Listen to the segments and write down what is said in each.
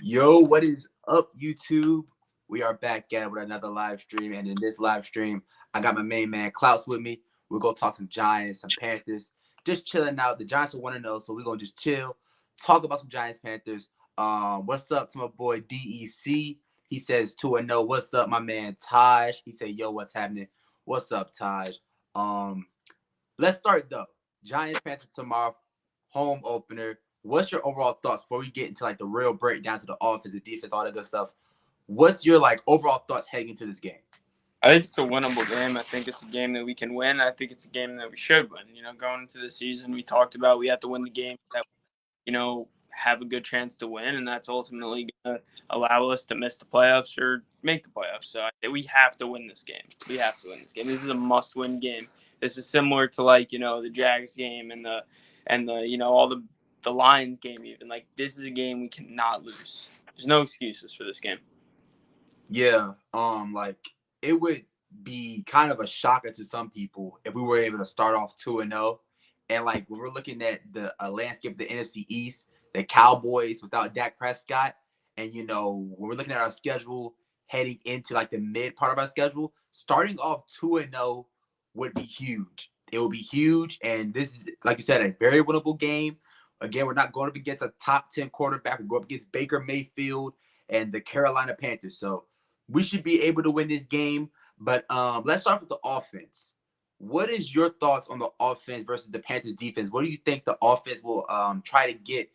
Yo, what is up, YouTube? We are back at with another live stream, and in this live stream, I got my main man Klaus with me. We're gonna talk some Giants, some Panthers, just chilling out. The Giants are 1-0, so we're gonna just chill, talk about some Giants, Panthers. What's up to my boy DEC? He says 2-0. What's up, my man Taj? He said, "Yo, what's happening? What's up, Taj?" Um, let's start though. Giants Panthers tomorrow, home opener. What's your overall thoughts before we get into like the real breakdown to the offense, the defense, all that good stuff? What's your like overall thoughts heading into this game? I think it's a winnable game. I think it's a game that we can win. I think it's a game that we should win. Going into the season, we talked about we have to win the game that, have a good chance to win, and that's ultimately going to allow us to miss the playoffs or make the playoffs. So I think we have to win this game. We have to win this game. This is a must-win game. This is similar to the Jags game and the all the Lions game even. Like, this is a game we cannot lose. There's no excuses for this game. Yeah, like it would be kind of a shocker to some people if we were able to start off 2-0. And like when we're looking at the landscape of the NFC East, the Cowboys without Dak Prescott, and when we're looking at our schedule heading into like the mid part of our schedule, starting off 2-0 would be huge. It would be huge, and this is, like you said, a very winnable game. Again, we're not going up against a top 10 quarterback. We go up against Baker Mayfield and the Carolina Panthers. So we should be able to win this game. But let's start with the offense. What is your thoughts on the offense versus the Panthers defense? What do you think the offense will try to get,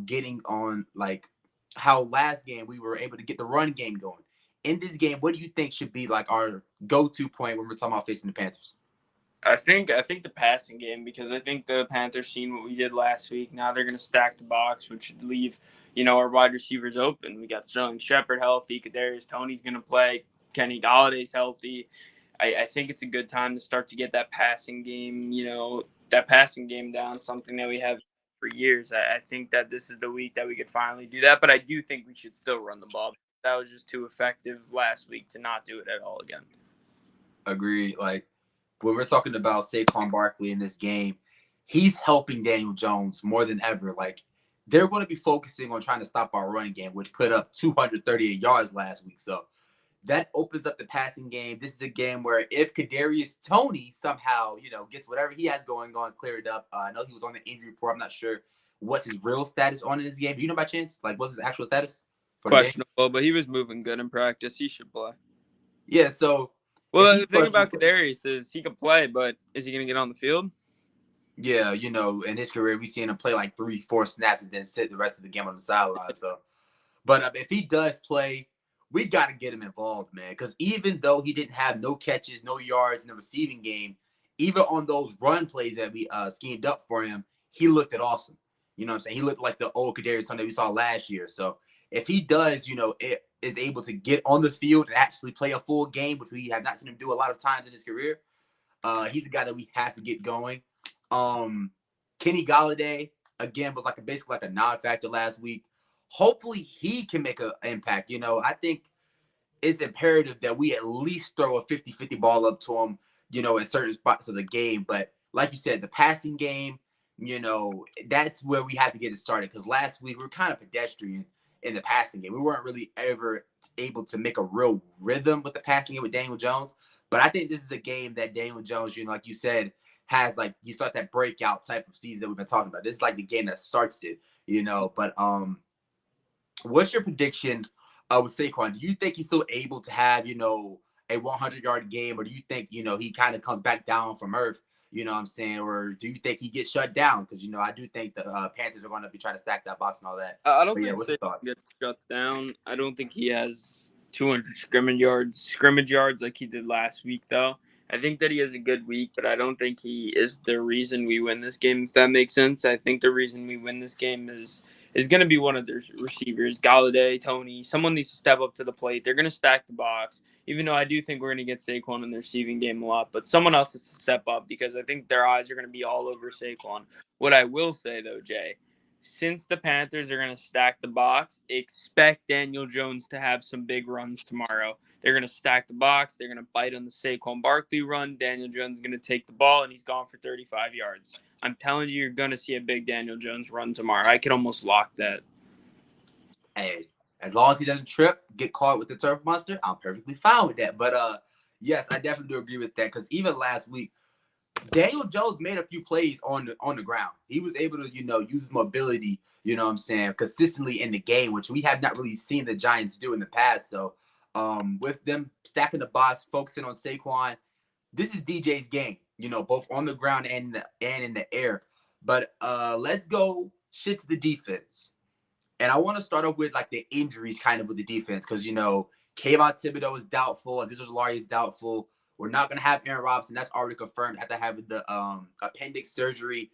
getting on, like how last game we were able to get the run game going? In this game, what do you think should be like our go-to point when we're talking about facing the Panthers? I think the passing game, because I think the Panthers seen what we did last week. Now they're going to stack the box, which should leave, our wide receivers open. We got Sterling Shepard healthy, Kadarius Toney's going to play, Kenny Galladay's healthy. I think it's a good time to start to get that passing game, down, something that we have for years. I think that this is the week that we could finally do that, but I do think we should still run the ball. That was just too effective last week to not do it at all again. Agree. Like, when we're talking about Saquon Barkley in this game, he's helping Daniel Jones more than ever. Like, they're going to be focusing on trying to stop our running game, which put up 238 yards last week. So that opens up the passing game. This is a game where if Kadarius Toney somehow, gets whatever he has going on cleared up. I know he was on the injury report. I'm not sure what's his real status on in this game. Do you know by chance? Like, what's his actual status? Questionable, but he was moving good in practice. He should play. Yeah, so... Well, the thing about Kadarius is he can play, but is he going to get on the field? Yeah, in his career, we've seen him play like 3-4 snaps and then sit the rest of the game on the sideline. So, but if he does play, we got to get him involved, man. Because even though he didn't have no catches, no yards in the receiving game, even on those run plays that we schemed up for him, he looked awesome. You know what I'm saying? He looked like the old Kadarius Toney we saw last year. So if he does, is able to get on the field and actually play a full game, which we have not seen him do a lot of times in his career, he's a guy that we have to get going. Kenny Galladay, again, was basically like a non-factor last week. Hopefully he can make an impact. I think it's imperative that we at least throw a 50-50 ball up to him, in certain spots of the game. But like you said, the passing game, that's where we have to get it started. Because last week we were kind of pedestrian in the passing game. We weren't really ever able to make a real rhythm with the passing game with Daniel Jones. But I think this is a game that Daniel Jones, like you said, has he starts that breakout type of season that we've been talking about. This is like the game that starts it, But what's your prediction with Saquon? Do you think he's still able to have, a 100-yard game, or do you think, he kind of comes back down from earth? You know what I'm saying? Or do you think he gets shut down? Because, I do think the Panthers are going to be trying to stack that box and all that. I don't think he gets shut down. I don't think he has 200 scrimmage yards like he did last week, though. I think that he has a good week, but I don't think he is the reason we win this game, if that makes sense. I think the reason we win this game is going to be one of their receivers, Galladay, Toney. Someone needs to step up to the plate. They're going to stack the box, even though I do think we're going to get Saquon in the receiving game a lot. But someone else has to step up because I think their eyes are going to be all over Saquon. What I will say, though, Jay, since the Panthers are going to stack the box, expect Daniel Jones to have some big runs tomorrow. They're going to stack the box. They're going to bite on the Saquon Barkley run. Daniel Jones is going to take the ball, and he's gone for 35 yards. I'm telling you, you're going to see a big Daniel Jones run tomorrow. I could almost lock that. Hey, As long as he doesn't trip, get caught with the turf monster, I'm perfectly fine with that. But yes, I definitely do agree with that because even last week, Daniel Jones made a few plays on the ground. He was able to, use his mobility, what I'm saying, consistently in the game, which we have not really seen the Giants do in the past. So with them stacking the box, focusing on Saquon, this is DJ's game, both on the ground and in the air. But let's go shit to the defense. And I want to start off with like the injuries kind of with the defense because, Kayvon Thibodeau is doubtful. Aziz Ojulari is doubtful. We're not going to have Aaron Robinson. That's already confirmed after having the appendix surgery.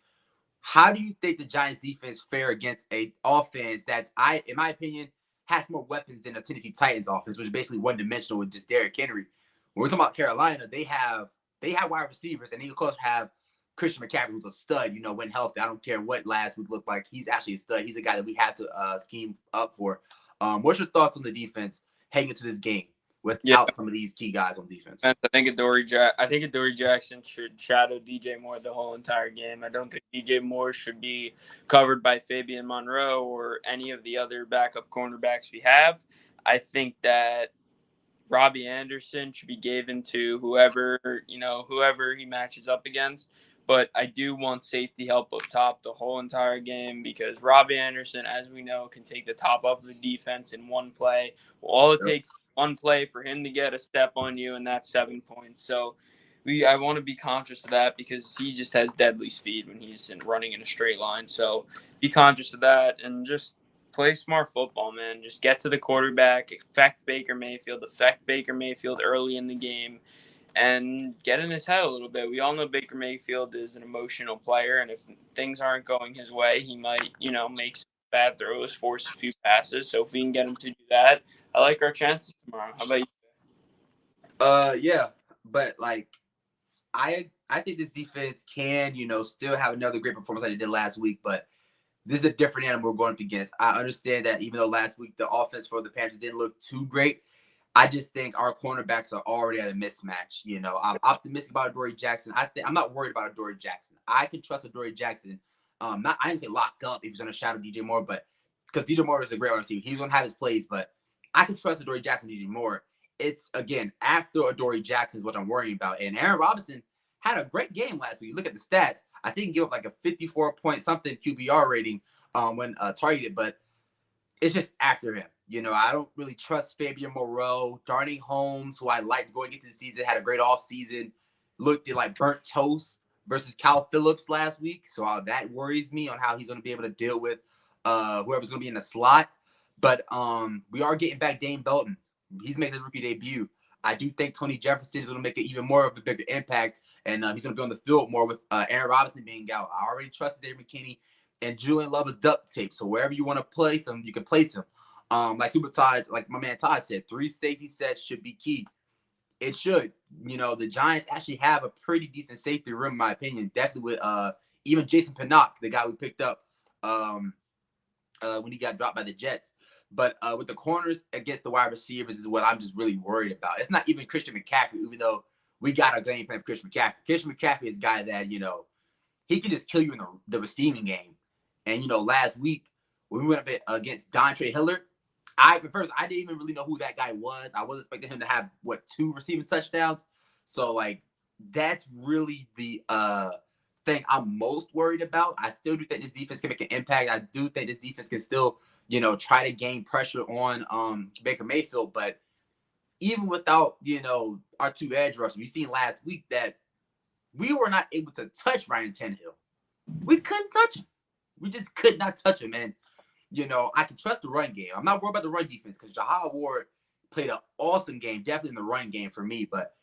How do you think the Giants defense fare against a offense that's, in my opinion, has more weapons than the Tennessee Titans offense, which is basically one-dimensional with just Derrick Henry? When we're talking about Carolina, they have wide receivers, and they, of course, have Christian McCaffrey, who's a stud, when healthy. I don't care what last week looked like. He's actually a stud. He's a guy that we had to scheme up for. What's your thoughts on the defense heading into this game without some of these key guys on defense? I think Adoree Jackson should shadow DJ Moore the whole entire game. I don't think DJ Moore should be covered by Fabian Monroe or any of the other backup cornerbacks we have. I think that Robbie Anderson should be given to whoever he matches up against. But I do want safety help up top the whole entire game because Robbie Anderson, as we know, can take the top off of the defense in one play. All it takes is one play for him to get a step on you, and that's 7 points. So I want to be conscious of that because he just has deadly speed when he's running in a straight line. So be conscious of that and just play smart football, man. Just get to the quarterback, affect Baker Mayfield early in the game, and get in his head a little bit. We all know Baker Mayfield is an emotional player, and if things aren't going his way, he might, make some bad throws, force a few passes. So if we can get him to do that, I like our chances tomorrow. How about you? Yeah, but like I think this defense can, still have another great performance like they did last week, but this is a different animal we're going up against. I understand that even though last week the offense for the Panthers didn't look too great, I just think our cornerbacks are already at a mismatch. I'm optimistic about Adoree Jackson. I'm not worried about Adoree Jackson. I can trust Adoree Jackson. I didn't say lock up if he's going to shadow DJ Moore, but because DJ Moore is a great receiver, he's going to have his plays. But I can trust Adoree Jackson, DJ Moore. It's again after Adoree Jackson is what I'm worrying about. And Aaron Robinson had a great game last week. Look at the stats. I think he gave up like a 54 point something QBR rating when targeted, but it's just after him. I don't really trust Fabian Moreau. Darnay Holmes, who I liked going into the season, had a great offseason. Looked at like burnt toast versus Cal Phillips last week. So that worries me on how he's going to be able to deal with whoever's going to be in the slot. But we are getting back Dane Belton. He's making his rookie debut. I do think Tony Jefferson is going to make it even more of a bigger impact, and he's going to be on the field more with Aaron Robinson being out. I already trusted David McKinney, and Julian Love is duct tape. So wherever you want to place him, you can place him. Like my man Todd said, 3 safety sets should be key. It should. The Giants actually have a pretty decent safety room, in my opinion. Definitely with even Jason Pinnock, the guy we picked up when he got dropped by the Jets. But with the corners against the wide receivers is what I'm just really worried about. It's not even Christian McCaffrey, even though we got a game plan for Christian McCaffrey. Christian McCaffrey is a guy that, he can just kill you in the receiving game. And, last week when we went up against Dontre Hillard, at first I didn't even really know who that guy was. I was expecting him to have, 2 receiving touchdowns. So, that's really the thing I'm most worried about. I still do think this defense can make an impact. I do think this defense can still try to gain pressure on Baker Mayfield. But even without, our 2 edge rushers, we seen last week that we were not able to touch Ryan Tannehill. We couldn't touch him. We just could not touch him. And, I can trust the run game. I'm not worried about the run defense because Jahad Ward played an awesome game, definitely in the run game for me. But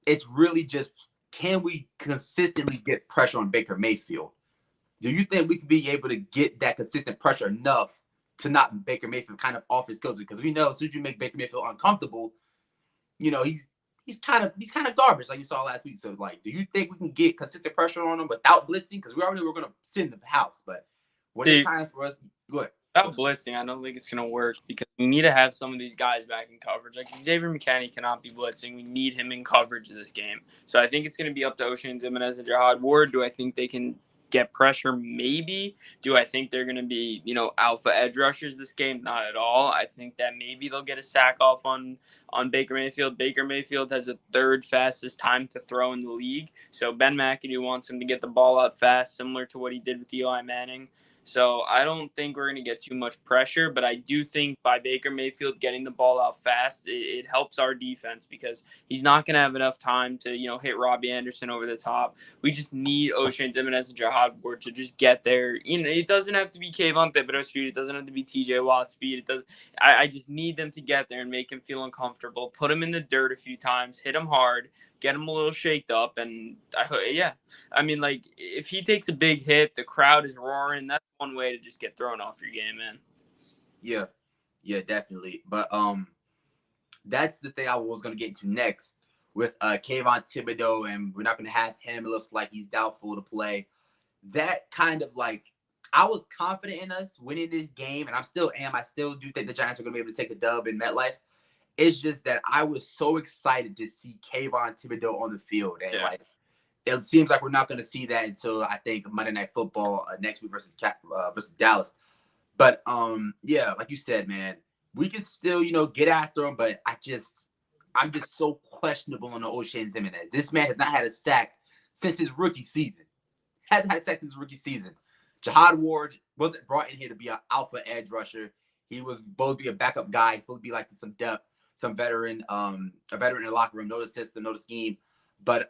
it's really just, can we consistently get pressure on Baker Mayfield? Do you think we can be able to get that consistent pressure enough to knock Baker Mayfield kind of off his coaching? Because we know as soon as you make Baker Mayfield uncomfortable, he's kind of garbage like you saw last week. So do you think we can get consistent pressure on him without blitzing? Because we already were going to sit in the house, but when it's time for us, go ahead. Without blitzing, I don't think it's going to work because we need to have some of these guys back in coverage. Like Xavier McKinney cannot be blitzing. We need him in coverage this game. So I think it's going to be up to Ocean Zimenez and Jahad Ward. Do I think they can get pressure? Maybe. Do I think they're going to be, alpha edge rushers this game? Not at all. I think that maybe they'll get a sack off on Baker Mayfield. Baker Mayfield has the third fastest time to throw in the league. So Ben McAdoo wants him to get the ball out fast, similar to what he did with Eli Manning. So I don't think we're going to get too much pressure, but I do think by Baker Mayfield getting the ball out fast, it helps our defense because he's not going to have enough time to, hit Robbie Anderson over the top. We just need O'Shane Ximines and Jihad Ward to just get there. It doesn't have to be Kayvon Thibodeau speed. It doesn't have to be TJ Watt speed. It does. I just need them to get there and make him feel uncomfortable. Put him in the dirt a few times, hit him hard, get him a little shaked up, and if he takes a big hit, the crowd is roaring. That's one way to just get thrown off your game, man. Yeah, definitely. But that's the thing I was gonna get into next with Kayvon Thibodeau, and we're not gonna have him. It looks like he's doubtful to play. That kind of I was confident in us winning this game, and I still am. I still do think the Giants are gonna be able to take a dub in MetLife. It's just that I was so excited to see Kayvon Thibodeau on the field, and it seems like we're not going to see that until I think Monday Night Football next week versus Dallas. But like you said, man, we can still get after him, but I'm just so questionable on the O'Shane Ximines. This man has not had a sack since his rookie season. Hasn't had a sack since his rookie season. Jihad Ward wasn't brought in here to be an alpha edge rusher. He was supposed to be a backup guy. He's supposed to be like some depth, some veteran, a veteran in the locker room, know the system, know the scheme. But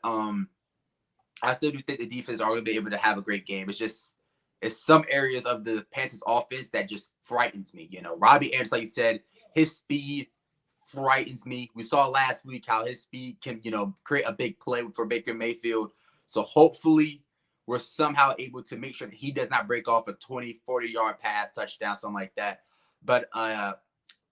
I still do think the defense are going to be able to have a great game. It's some areas of the Panthers offense that just frightens me. Robbie Anderson, like you said, his speed frightens me. We saw last week how his speed can, create a big play for Baker Mayfield. So hopefully we're somehow able to make sure that he does not break off a 20, 40-yard pass, touchdown, something like that. But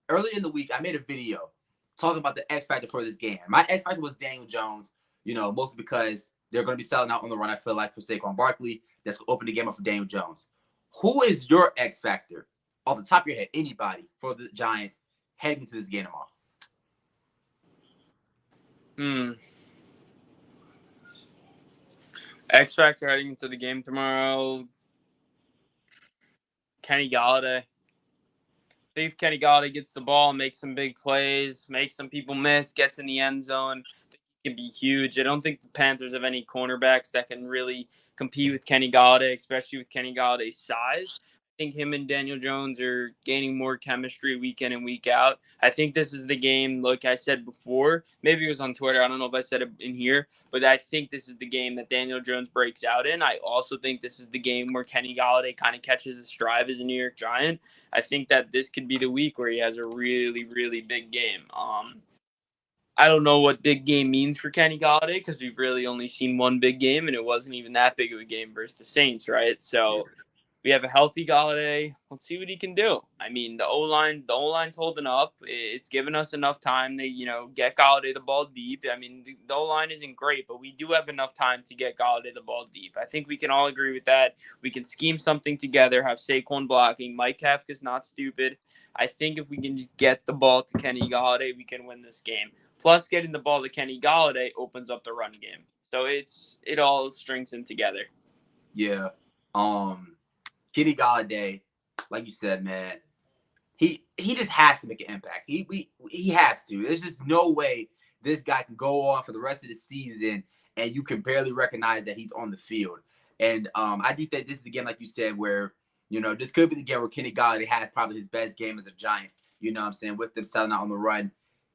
earlier in the week, I made a video talking about the X factor for this game. My X factor was Daniel Jones, mostly because they're going to be selling out on the run, I feel like, for Saquon Barkley. That's going to open the game up for Daniel Jones. Who is your X factor, off the top of your head, anybody, for the Giants heading into this game tomorrow? X factor heading into the game tomorrow, Kenny Golladay. I think if Kenny Golladay gets the ball, makes some big plays, makes some people miss, gets in the end zone, I think he can be huge. I don't think the Panthers have any cornerbacks that can really compete with Kenny Golladay, especially with Kenny Galladay's size. I think him and Daniel Jones are gaining more chemistry week in and week out. I think this is the game, like I said before, maybe it was on Twitter, I don't know if I said it in here, but I think this is the game that Daniel Jones breaks out in. I also think this is the game where Kenny Golladay kind of catches his stride as a New York Giant. I think that this could be the week where he has a really, really big game. I don't know what big game means for Kenny Golladay because we've really only seen one big game, and it wasn't even that big of a game versus the Saints, right? So we have a healthy Golladay. Let's see what he can do. I mean, the O-line's holding up. It's given us enough time to, get Golladay the ball deep. I mean, the O-line isn't great, but we do have enough time to get Golladay the ball deep. I think we can all agree with that. We can scheme something together, have Saquon blocking. Mike Kafka's not stupid. I think if we can just get the ball to Kenny Golladay, we can win this game. Plus, getting the ball to Kenny Golladay opens up the run game. So it all strings in together. Yeah. Kenny Golladay, like you said, man, he just has to make an impact. He has to. There's just no way this guy can go on for the rest of the season and you can barely recognize that he's on the field. And I do think this is the game, like you said, where, this could be the game where Kenny Golladay has probably his best game as a Giant, with them selling out on the run.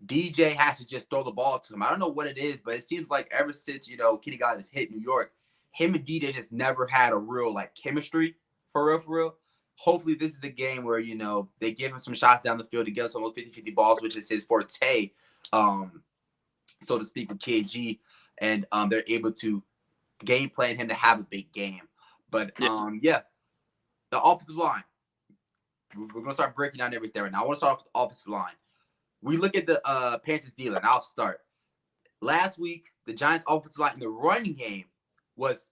DJ has to just throw the ball to him. I don't know what it is, but it seems like ever since, Kenny Golladay's hit New York, him and DJ just never had a real, chemistry. For real. Hopefully this is the game where, they give him some shots down the field to get us almost 50-50 balls, which is his forte, so to speak, with KG. And they're able to game plan him to have a big game. But, the offensive line. We're going to start breaking down everything right now. I want to start off with the offensive line. We look at the Panthers deal, and I'll start. Last week, the Giants' offensive line in the running game was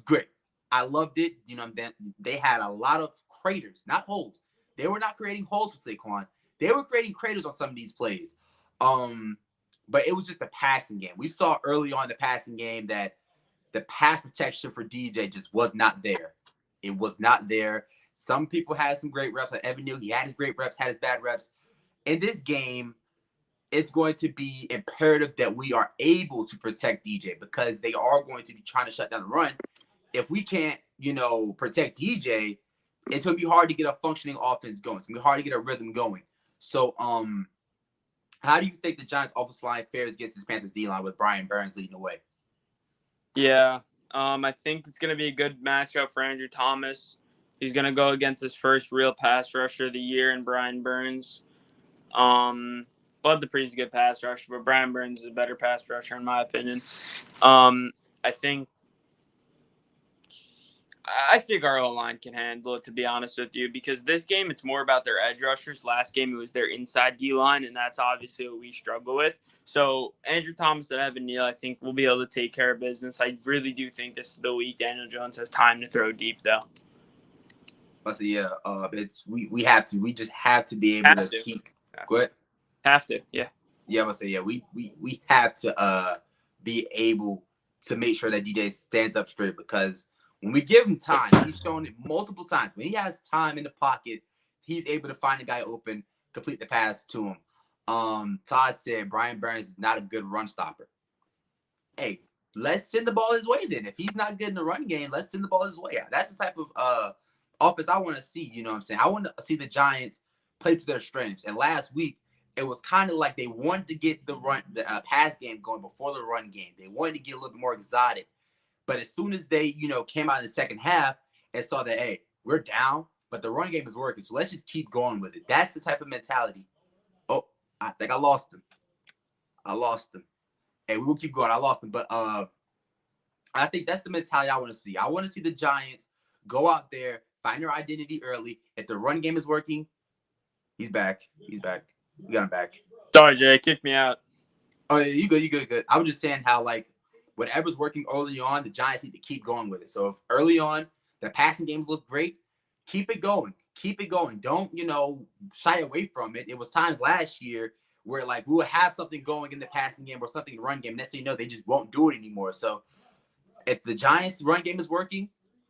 great. I loved it. They had a lot of craters, not holes. They were not creating holes for Saquon. They were creating craters on some of these plays. But it was just a passing game. We saw early on in the passing game that the pass protection for DJ just was not there. It was not there. Some people had some great reps, like Evan Neal. He had his great reps, had his bad reps. In this game, it's going to be imperative that we are able to protect DJ because they are going to be trying to shut down the run. If we can't, protect DJ, it's going to be hard to get a functioning offense going. It's going to be hard to get a rhythm going. So, how do you think the Giants' offensive line fares against this Panthers D-line with Brian Burns leading the way? Yeah, I think it's going to be a good matchup for Andrew Thomas. He's going to go against his first real pass rusher of the year in Brian Burns. Bud Dupree's a good pass rusher, but Brian Burns is a better pass rusher in my opinion. I think our O-line can handle it, to be honest with you, because this game it's more about their edge rushers. Last game it was their inside D-line, and that's obviously what we struggle with. So Andrew Thomas and Evan Neal, I think, will be able to take care of business. I really do think this is the week Daniel Jones has time to throw deep, though. So yeah, we have to. We just have to be able to keep. Go ahead. Have to, yeah. Yeah, I'm gonna say yeah. We have to be able to make sure that DJ stands up straight, because when we give him time, he's shown it multiple times. When he has time in the pocket, he's able to find a guy open, complete the pass to him. Todd said Brian Burns is not a good run stopper. Hey, let's send the ball his way then. If he's not good in the run game, let's send the ball his way. That's the type of offense I want to see. You know what I'm saying? I want to see the Giants play to their strengths. And last week, it was kind of like they wanted to get the pass game going before the run game. They wanted to get a little bit more exotic. But as soon as they, came out in the second half and saw that, hey, we're down, but the run game is working, so let's just keep going with it. That's the type of mentality. Oh, I think I lost him. Hey, we will keep going. I lost him. But I think that's the mentality I want to see. I want to see the Giants go out there, find their identity early. If the run game is working, he's back. We got him back. Sorry, Jay. Kick me out. Oh, yeah, you good. I was just saying how, whatever's working early on, the Giants need to keep going with it. So if early on the passing games look great, keep it going. Don't, shy away from it. It was times last year where we would have something going in the passing game or something in the run game. Next thing you know, they just won't do it anymore. So if the Giants' run game is working,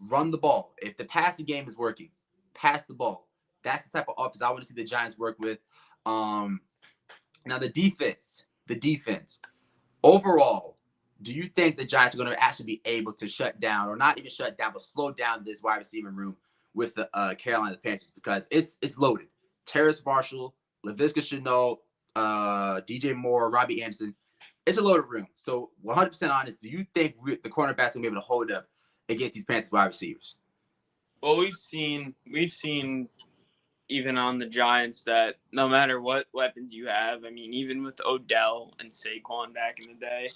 run the ball. If the passing game is working, pass the ball. That's the type of offense I want to see the Giants work with. Now the defense. Overall, do you think the Giants are going to actually be able to shut down, or not even shut down, but slow down this wide receiver room with the Carolina Panthers? Because it's loaded. Terrace Marshall, Laviska Shenault, DJ Moore, Robbie Anderson. It's a loaded room. So 100% honest, do you think the cornerbacks will be able to hold up against these Panthers wide receivers? Well, we've seen even on the Giants that no matter what weapons you have, I mean, even with Odell and Saquon back in the day,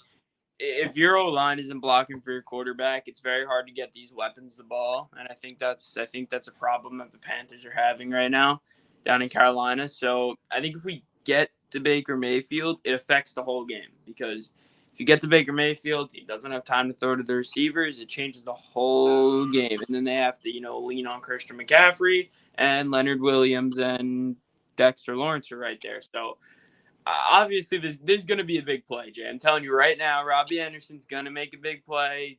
if your O-line isn't blocking for your quarterback, it's very hard to get these weapons the ball. And I think that's a problem that the Panthers are having right now down in Carolina. So I think if we get to Baker Mayfield, it affects the whole game, because if you get to Baker Mayfield, he doesn't have time to throw to the receivers. It changes the whole game. And then they have to, lean on Christian McCaffrey, and Leonard Williams and Dexter Lawrence are right there. So obviously there's going to be a big play, Jay. I'm telling you right now, Robbie Anderson's going to make a big play.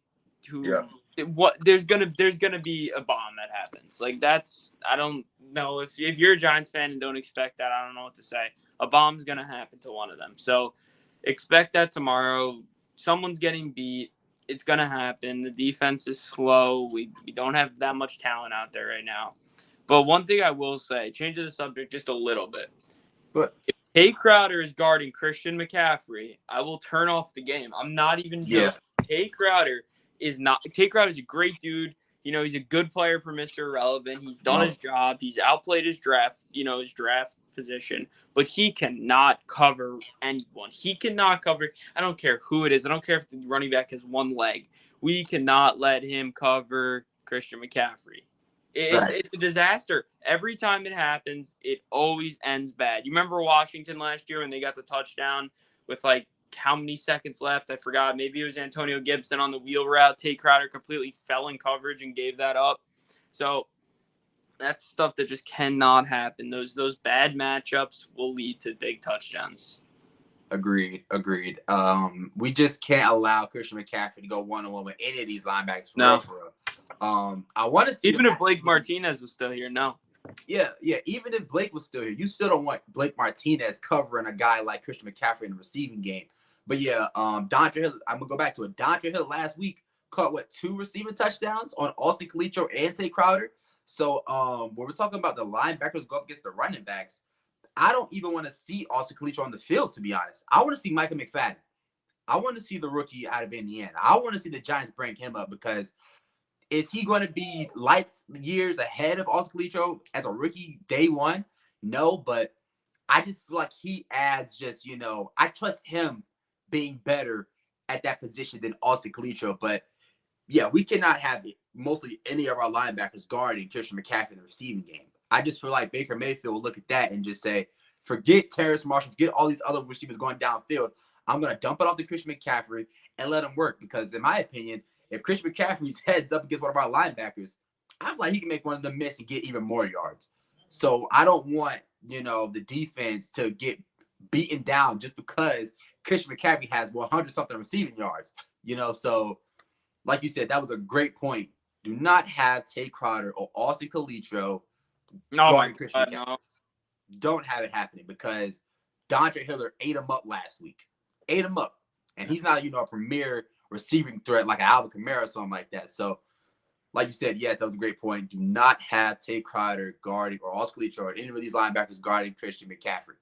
There's gonna be a bomb that happens. I don't know if you're a Giants fan and don't expect that. I don't know what to say. A bomb's going to happen to one of them. So expect that tomorrow. Someone's getting beat. It's going to happen. The defense is slow. We don't have that much talent out there right now. But one thing I will say, change the subject just a little bit. But if Tay Crowder is guarding Christian McCaffrey, I will turn off the game. I'm not even joking. Yeah. Tay Crowder is a great dude. He's a good player for Mr. Irrelevant. He's done his job. He's outplayed his draft position. But he cannot cover anyone. He cannot cover. I don't care who it is. I don't care if the running back has one leg. We cannot let him cover Christian McCaffrey. It's a disaster. Every time it happens, it always ends bad. You remember Washington last year when they got the touchdown with how many seconds left? I forgot. Maybe it was Antonio Gibson on the wheel route. Tay Crowder completely fell in coverage and gave that up. So that's stuff that just cannot happen. Those bad matchups will lead to big touchdowns. Agreed. Agreed. We just can't allow Christian McCaffrey to go one-on-one with any of these linebackers for real, No. for real. I want to see Even what if Blake happens. Martinez was still here, no. Yeah. Even if Blake was still here, you still don't want Blake Martinez covering a guy like Christian McCaffrey in the receiving game. But yeah, Dontre Hill. I'm gonna go back to it. Dontre Hill last week caught 2 receiving touchdowns on Austin Calitro and Tay Crowder. So when we're talking about the linebackers go up against the running backs, I don't even want to see Austin Calitro on the field, to be honest. I want to see Micah McFadden. I want to see the rookie out of Indiana. I want to see the Giants bring him up because is he going to be lights years ahead of Austin Calitro as a rookie day one? No, but I just feel like he adds I trust him being better at that position than Austin Calitro. But yeah, we cannot have mostly any of our linebackers guarding Christian McCaffrey in the receiving game. I just feel like Baker Mayfield will look at that and just say, forget Terrace Marshall, forget all these other receivers going downfield. I'm going to dump it off to Christian McCaffrey and let him work. Because in my opinion, if Christian McCaffrey's heads up against one of our linebackers, I feel like he can make one of them miss and get even more yards. So I don't want, the defense to get beaten down just because Christian McCaffrey has 100-something receiving yards. So like you said, that was a great point. Do not have Tay Crowder or Austin Calitro guarding Christian McCaffrey. No. Don't have it happening because Dontre Hiller ate him up last week. Ate him up. And he's not, a premier receiving threat like an Alvin Kamara or something like that. So, like you said, yes, that was a great point. Do not have Tay Crowder guarding or Austin Calitro or any of these linebackers guarding Christian McCaffrey.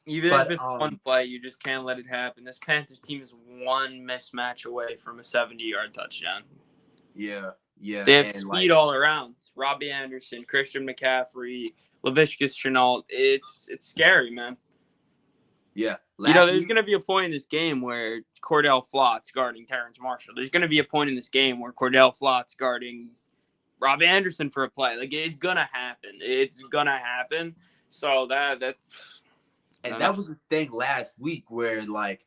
Even if it's one play, you just can't let it happen. This Panthers team is one mismatch away from a 70-yard touchdown. Yeah. They have speed all around. Robbie Anderson, Christian McCaffrey, Laviska Shenault. It's scary, man. Yeah. There's going to be a point in this game where Cordell Flott's guarding Terrence Marshall. There's going to be a point in this game where Cordell Flott's guarding Robbie Anderson for a play. It's going to happen. It's going to happen. So that's... And that was the thing last week where, when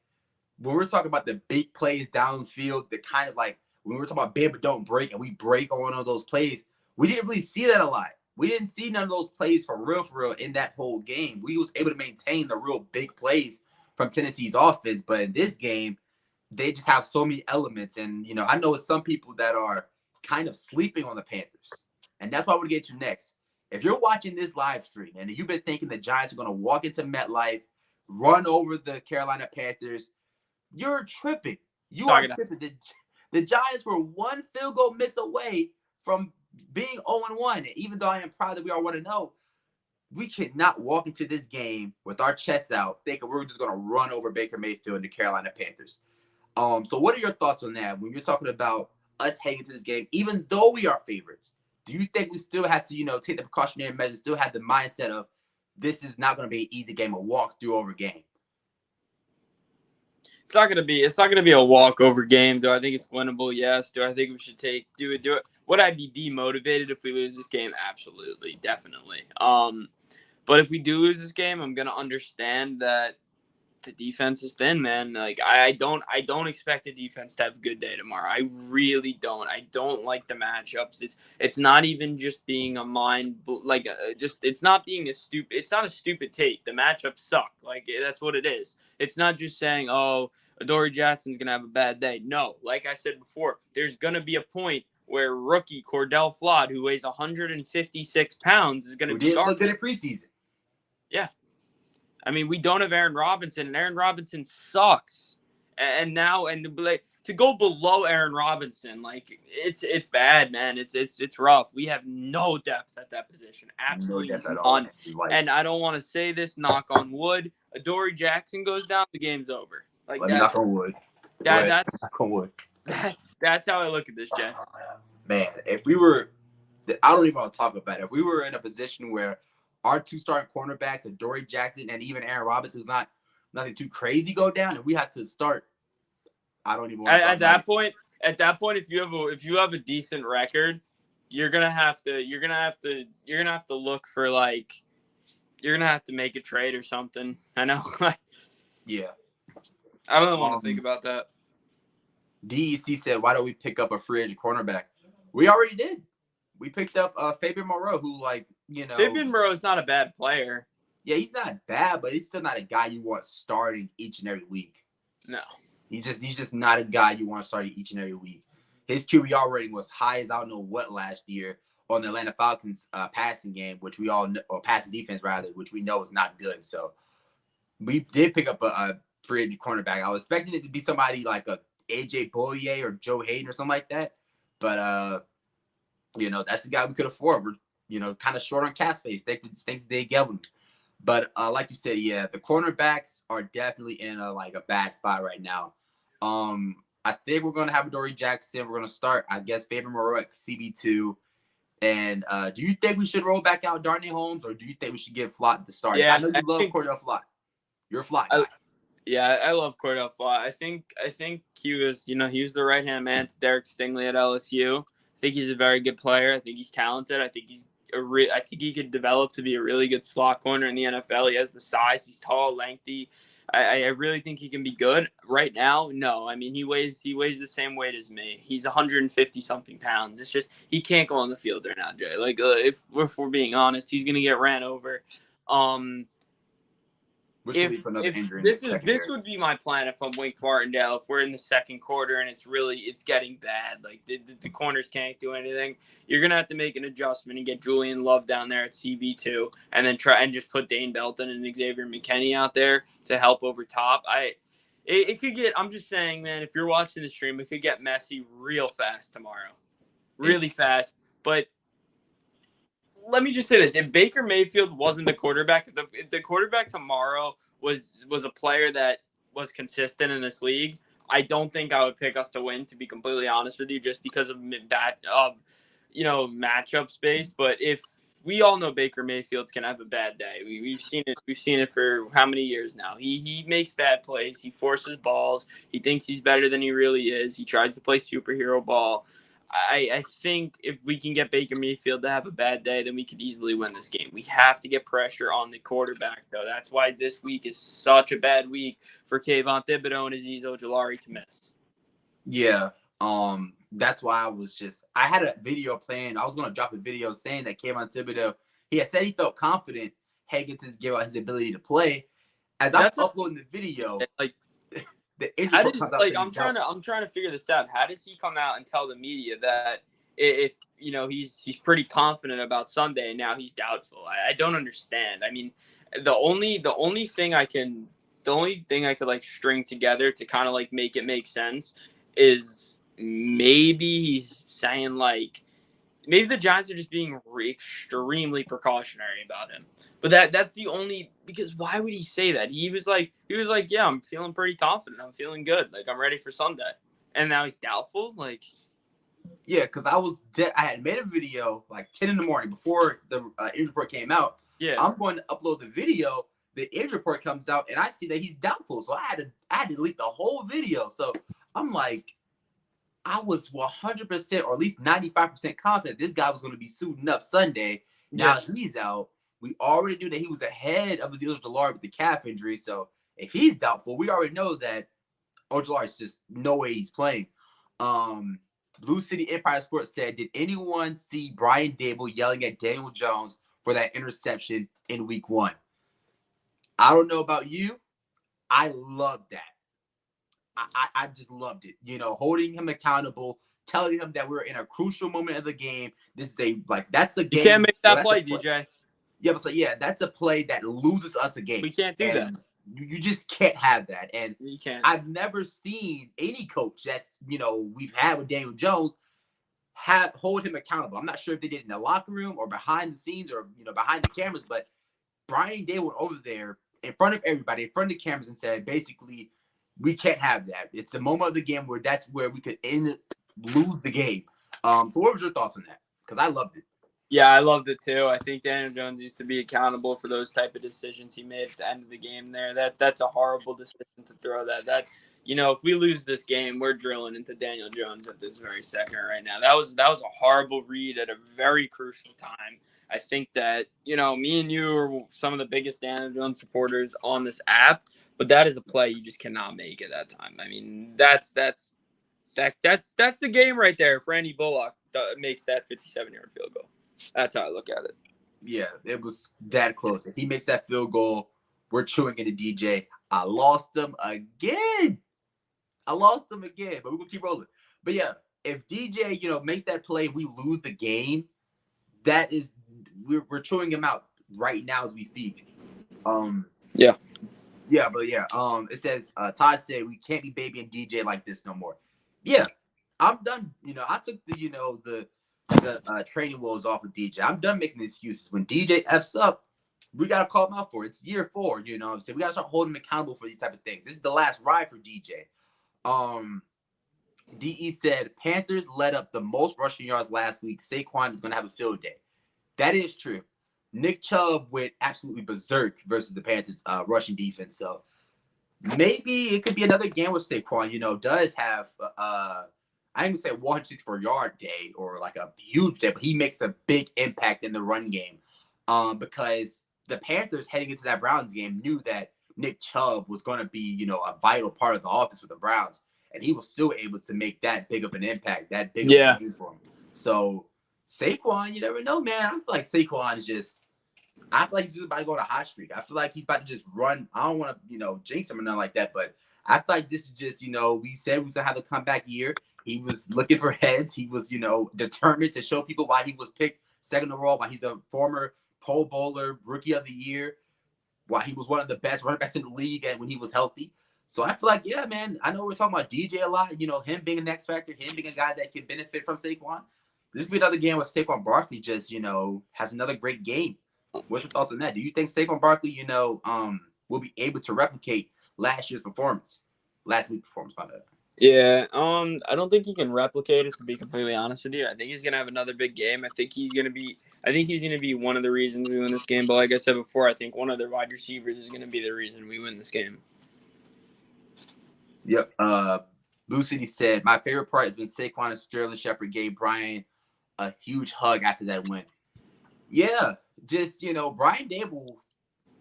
we're talking about the big plays downfield, the kind of when we were talking about bend but don't break and we break on one of those plays, we didn't really see that a lot. We didn't see none of those plays for real in that whole game. We was able to maintain the real big plays from Tennessee's offense. But in this game, they just have so many elements. And, I know it's some people that are kind of sleeping on the Panthers. And that's what we'll get to next. If you're watching this live stream and you've been thinking the Giants are going to walk into MetLife, run over the Carolina Panthers, you're tripping. You are tripping. The Giants were one field goal miss away from being 0-1. And even though I am proud that we are 1-0, we cannot walk into this game with our chests out thinking we're just going to run over Baker Mayfield and the Carolina Panthers. So what are your thoughts on that when you're talking about us heading into this game, even though we are favorites? Do you think we still have to, take the precautionary measures, still have the mindset of this is not going to be an easy game, a walk-through over game? It's not going to be a walk-over game. Do I think it's winnable? Yes. Do I think we should do it? Would I be demotivated if we lose this game? Absolutely. Definitely. But if we do lose this game, I'm going to understand that the defense is thin, man. I don't expect the defense to have a good day tomorrow. I really don't. I don't like the matchups. It's not even just being it's not being it's not a stupid take. The matchups suck. That's what it is. It's not just saying, oh, Adoree Jackson's gonna have a bad day. No, like I said before, there's gonna be a point where rookie Cordell Flott, who weighs 156 pounds, is gonna be starting. Look good at preseason. Yeah. I mean, we don't have Aaron Robinson, and Aaron Robinson sucks. And to go below Aaron Robinson, it's bad, man. It's rough. We have no depth at that position. Absolutely none. And I don't want to say this, knock on wood. Adoree Jackson goes down, the game's over. Knock on wood. That's knock on wood. That's how I look at this, Jay. Man, if we were, I don't even want to talk about it. If we were in a position where our two starting cornerbacks, Adoree Jackson and even Aaron Robinson, who's nothing too crazy, go down, and we have to start. I don't even want to at that point. At that point, if you have a decent record, you're gonna have to look for you're gonna have to make a trade or something. I know. Yeah. I don't want to think about that. DEC said, "Why don't we pick up a free agent cornerback?" We already did. We picked up Fabian Moreau, who Fabian Moreau is not a bad player. Yeah, he's not bad, but he's still not a guy you want starting each and every week. No. He's just not a guy you want starting each and every week. His QBR rating was high as I don't know what last year on the Atlanta Falcons passing game, which we all know, or passing defense rather, which we know is not good. So we did pick up a free agent cornerback. I was expecting it to be somebody like a AJ Bouye or Joe Hayden or something like that, but that's the guy we could afford. We're kind of short on cap space thanks to Dave Gettleman. But like you said, yeah, the cornerbacks are definitely in a bad spot right now. I think we're gonna have Dory Jackson. We're gonna start, I guess, Fabian Moreau at CB2. And do you think we should roll back out Darnay Holmes, or do you think we should give Flott the start? Yeah, I know you love Cordell Flott. You're a Flott I, guy. yeah, I love Cordell Flott. I think he was the right hand man to Derek Stingley at LSU. I think he's a very good player. I think he's talented. I think I think he could develop to be a really good slot corner in the NFL. He has the size. He's tall, lengthy. I really think he can be good. Right now, no. I mean, he weighs the same weight as me. He's 150 something pounds. It's just he can't go on the field right now, Jay. Like if we're being honest, he's gonna get ran over. Which could If lead to another injury in the this secondary. would be my plan if I'm Wink Martindale. If we're in the second quarter and it's getting bad, like the corners can't do anything, you're gonna have to make an adjustment and get Julian Love down there at CB2, and then try and just put Dane Belton and Xavier McKinney out there to help over top. It could get. I'm just saying, man. If you're watching the stream, it could get messy real fast tomorrow, really fast. But let me just say this: if Baker Mayfield wasn't the quarterback, if the quarterback tomorrow was a player that was consistent in this league, I don't think I would pick us to win. To be completely honest with you, just because of that matchup space. But if we all know Baker Mayfield can have a bad day. We've seen it. We've seen it for how many years now? He makes bad plays. He forces balls. He thinks he's better than he really is. He tries to play superhero ball. I think if we can get Baker Mayfield to have a bad day, then we could easily win this game. We have to get pressure on the quarterback, though. That's why this week is such a bad week for Kayvon Thibodeau and Azeez Ojulari to miss. Yeah. That's why I had a video playing. I was gonna drop a video saying that Kayvon Thibodeau, he had said he felt confident heading to give out his ability to play. As I'm uploading the video, like the injury report comes out saying I'm trying to figure this out. How does he come out and tell the media that if he's pretty confident about Sunday and now he's doubtful? I don't understand. I mean, the only thing I could like string together to kind of like make it make sense is maybe he's saying like maybe the Giants are just being extremely precautionary about him. But that's the only, because why would he say that? He was like, yeah, I'm feeling pretty confident. I'm feeling good. Like I'm ready for Sunday. And now he's doubtful. Like, yeah, because I had made a video like 10 in the morning before the injury report came out. yeah, I'm going to upload the video. The injury report comes out, and I see that he's doubtful. So I had to delete the whole video. So I'm like, I was 100% or at least 95% confident this guy was going to be suiting up Sunday. Now he's out. We already knew that he was ahead of Azeez Ojulari with the calf injury. So if he's doubtful, we already know that Ojulari's just no way he's playing. Blue City Empire Sports said, did anyone see Brian Dable yelling at Daniel Jones for that interception in week 1? I don't know about you. I love that. I just loved it. Holding him accountable, telling him that we're in a crucial moment of the game. This is that's a game. You can't make that play, DJ. Yeah, but that's a play that loses us a game. We can't do that. You just can't have that. And you can't. I've never seen any coach that's we've had with Daniel Jones hold him accountable. I'm not sure if they did it in the locker room or behind the scenes or behind the cameras, but Brian Day went over there in front of everybody, in front of the cameras, and said basically, we can't have that. It's the moment of the game where that's where we could lose the game. So what was your thoughts on that? Because I loved it. Yeah, I loved it too. I think Daniel Jones needs to be accountable for those type of decisions he made at the end of the game there. That's a horrible decision to throw that. If we lose this game, we're drilling into Daniel Jones at this very second right now. That was a horrible read at a very crucial time. I think that, me and you are some of the biggest Daniel Jones supporters on this app, but that is a play you just cannot make at that time. I mean, that's the game right there. If Randy Bullock makes that 57-yard field goal. That's how I look at it. Yeah, it was that close. If he makes that field goal, we're chewing into DJ. I lost him again. But we're gonna keep rolling. But yeah, if DJ, makes that play, we lose the game. That is, we're chewing him out right now as we speak. Yeah. Yeah, but yeah, it says Todd said we can't be babying DJ like this no more. Yeah, I'm done. I took the training wheels off with DJ. I'm done making excuses. When DJ f's up, we gotta call him out for it. It's year 4. You know what I'm saying? We gotta start holding him accountable for these type of things. This is the last ride for DJ. DE said Panthers led up the most rushing yards last week. Saquon is gonna have a field day. That is true. Nick Chubb went absolutely berserk versus the Panthers rushing defense. So maybe it could be another game with Saquon. Does have I didn't say 164 yard day or like a huge day, but he makes a big impact in the run game. Because the Panthers heading into that Browns game knew that Nick Chubb was going to be, a vital part of the offense for the Browns, and he was still able to make that big of an impact, that big of a game for him. So Saquon, you never know, man. I feel like Saquon is just. I feel like he's just about to go on a hot streak. I feel like he's about to just run. I don't want to, jinx him or nothing like that, but I feel like this is just, we said we was gonna have a comeback year. He was looking for heads. He was, determined to show people why he was picked second overall, why he's a former Pro Bowler, Rookie of the Year, why he was one of the best running backs in the league and when he was healthy. So I feel like, yeah, man, I know we're talking about DJ a lot, him being an X factor, him being a guy that can benefit from Saquon. This could be another game where Saquon Barkley just, has another great game. What's your thoughts on that? Do you think Saquon Barkley, will be able to replicate last week's performance, by the way? Yeah, I don't think he can replicate it, to be completely honest with you. I think he's gonna have another big game. I think he's gonna be one of the reasons we win this game. But like I said before, I think one of the wide receivers is gonna be the reason we win this game. Yep. Blue City said my favorite part has been Saquon and Sterling Shepard gave Brian a huge hug after that win. Yeah, just Brian Dable,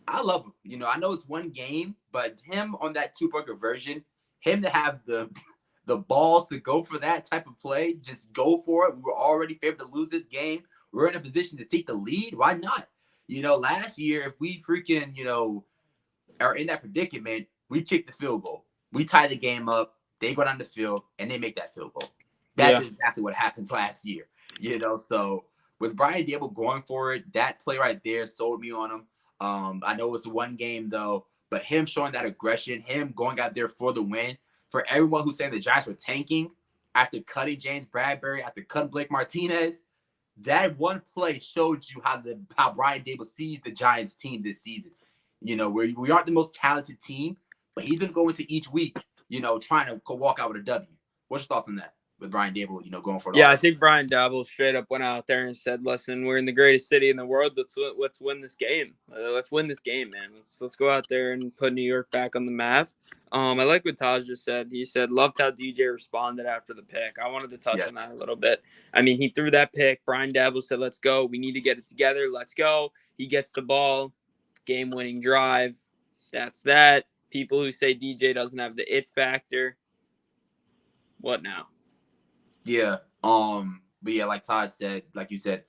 I love him. I know it's one game, but him on that 2-point conversion, him to have the balls to go for that type of play, just go for it. We were already favored to lose this game. We're in a position to take the lead. Why not? Last year, if we freaking, are in that predicament, we kick the field goal. We tie the game up. They go down the field and they make that field goal. That's exactly what happens last year. So with Brian Dable going for it, that play right there sold me on him. I know it's one game though, but him showing that aggression, him going out there for the win, for everyone who's saying the Giants were tanking after cutting James Bradbury, after cutting Blake Martinez, that one play showed you how Brian Dable sees the Giants team this season. We aren't the most talented team, but he's gonna go into each week, trying to walk out with a W. What's your thoughts on that with Brian Dable, going for it? Yeah, I think Brian Dable straight up went out there and said, "Listen, we're in the greatest city in the world. Let's win this game. Let's win this game, man. Let's go out there and put New York back on the map." I like what Taj just said. He said, "Loved how DJ responded after the pick." I wanted to touch on that a little bit. I mean, he threw that pick. Brian Dable said, "Let's go. We need to get it together. Let's go." He gets the ball, game-winning drive. That's that. People who say DJ doesn't have the it factor, what now? Yeah. But yeah, like Todd said, like you said,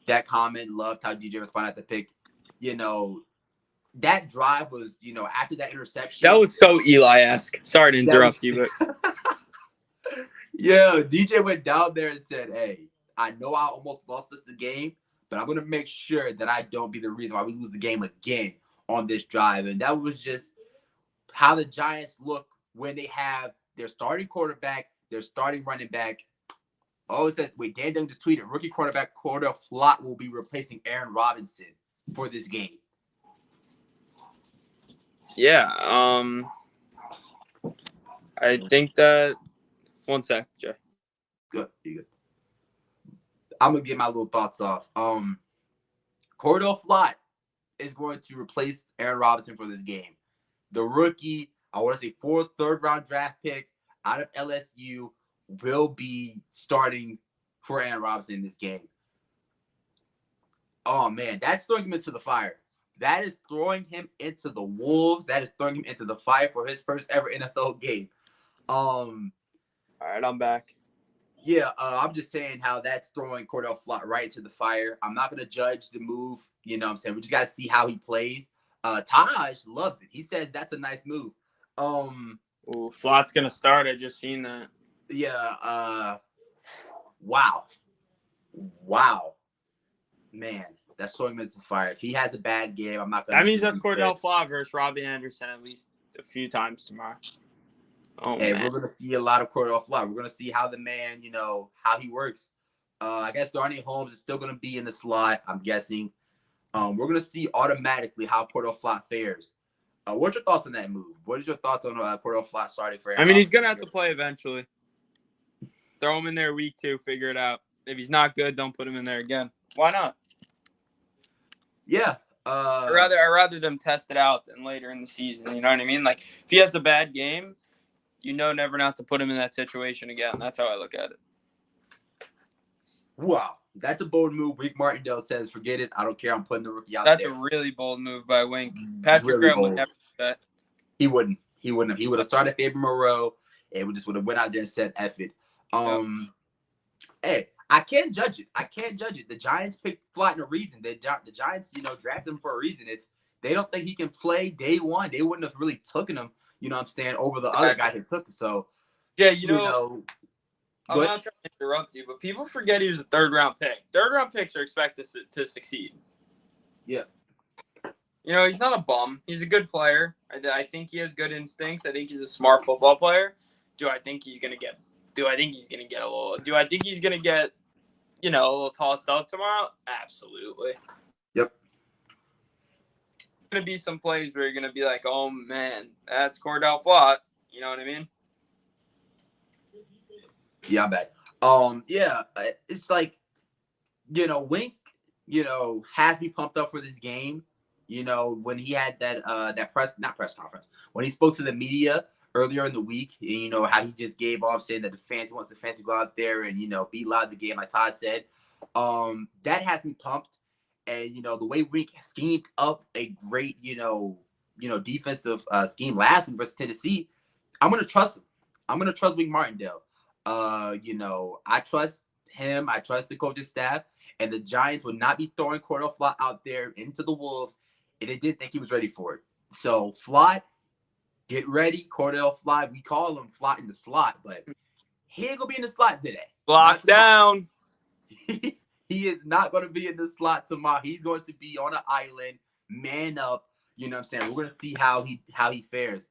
that comment, loved how DJ responded at the pick. That drive was, after that interception. That was so Eli-esque. Sorry to interrupt you, but yeah, DJ went down there and said, "Hey, I know I almost lost us the game, but I'm gonna make sure that I don't be the reason why we lose the game again on this drive." And that was just how the Giants look when they have their starting quarterback, their starting running back. Oh, it says, wait, Dan Dunn just tweeted, rookie quarterback Corda Flott will be replacing Aaron Robinson for this game. Yeah, I think that. One sec, Jay. Good, you good. I'm gonna get my little thoughts off. Cordell Flott is going to replace Aaron Robinson for this game. The rookie, I want to say third round draft pick out of LSU, will be starting for Aaron Robinson in this game. Oh man, that's throwing him into the fire. That is throwing him into the wolves. That is throwing him into the fire for his first ever NFL game. All right, I'm back. Yeah, I'm just saying how that's throwing Cordell Flott right into the fire. I'm not going to judge the move. You know what I'm saying? We just got to see how he plays. Taj loves it. He says that's a nice move. Ooh, Flott's going to start. I just seen that. Yeah, wow. Wow. Man, that's throwing him into the fire. If he has a bad game, I'm not going to. That means that's Cordell Flott versus Robbie Anderson at least a few times tomorrow. Oh, hey, man. we're going to see a lot of Cordell Flott. We're going to see how the man, how he works. I guess Darnay Holmes is still going to be in the slot, I'm guessing. We're going to see automatically how Cordell Flott fares. What's your thoughts on that move? What is your thoughts on Cordell Flott starting for? I mean, he's going to have to play eventually. Throw him in there week 2, figure it out. If he's not good, don't put him in there again. Why not? Yeah. I'd rather them test it out than later in the season. You know what I mean? Like, if he has a bad game, never not to put him in that situation again. That's how I look at it. Wow. That's a bold move. Wink Martindale says, forget it. I don't care. I'm putting the rookie out there. That's a really bold move by Wink. Patrick Graham would never do that. He wouldn't. He wouldn't have. He would have started Faber Moreau and would have went out there and said, F it. Hey, I can't judge it. The Giants picked Flott in a reason. The Giants, drafted him for a reason. If they don't think he can play day one, they wouldn't have really taken him, over the other guy who took him. So, yeah, I'm not trying to interrupt you, but people forget he was a third-round pick. Third-round picks are expected to succeed. Yeah. He's not a bum. He's a good player. I think he has good instincts. I think he's a smart football player. Do I think he's gonna get a little tossed up tomorrow? Absolutely. Yep. Gonna be some plays where you're gonna be like, oh man, that's Cordell Flott. You know what I mean? Yeah, I bet. Yeah, it's like, Wink, has me pumped up for this game. When he had that not press conference, when he spoke to the media earlier in the week, and, how he just gave off saying that wants the fans to go out there and, be loud the game, like Todd said. That has me pumped. And, the way Wink schemed up a great, defensive scheme last week versus Tennessee, I'm going to trust him. I'm going to trust Wink Martindale. I trust him. I trust the coaching staff. And the Giants would not be throwing Cordell Flott out there into the Wolves if they didn't think he was ready for it. So, Flott, get ready. Cordell Flott, we call him Flott in the slot, but he ain't going to be in the slot today. Lock down. He is not going to be in the slot tomorrow. He's going to be on an island, man up. You know what I'm saying? We're going to see how he fares.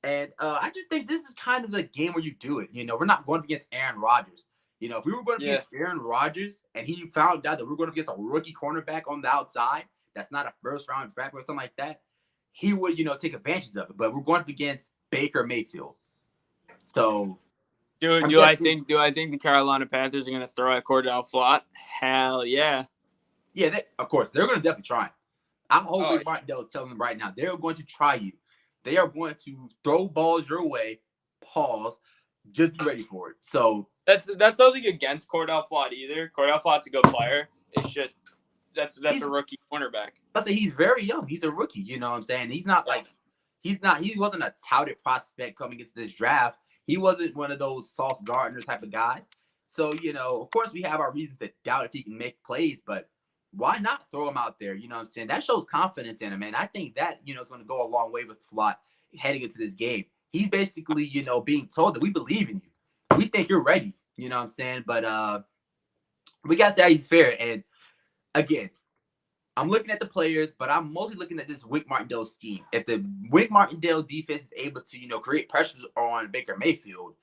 And I just think this is kind of the game where you do it. We're not going up against Aaron Rodgers. If we were going to against Aaron Rodgers and he found out that we're going to against a rookie cornerback on the outside, that's not a first-round draft or something like that, he would, take advantage of it. But we're going up against Baker Mayfield. So, do I think the Carolina Panthers are going to throw at Cordell Flott? Hell yeah. Yeah, of course. They're going to definitely try. I'm hoping Martindale is telling them right now. They're going to try you. They are going to throw balls your way. Pause. Just be ready for it. So that's nothing against Cordell Flott either. Cordell Flott's a good player. It's just that's a rookie cornerback. I say he's very young. He's a rookie. You know what I'm saying? He's not he wasn't a touted prospect coming into this draft. He wasn't one of those Sauce Gardner type of guys. So, of course we have our reasons to doubt if he can make plays, but why not throw him out there? You know what I'm saying? That shows confidence in him. And I think that, is going to go a long way with Flott heading into this game. He's basically, being told that we believe in you. We think you're ready. You know what I'm saying? But we got to see how he's fair. And again, I'm looking at the players, but I'm mostly looking at this Wink Martindale scheme. If the Wink Martindale defense is able to, create pressures on Baker Mayfield,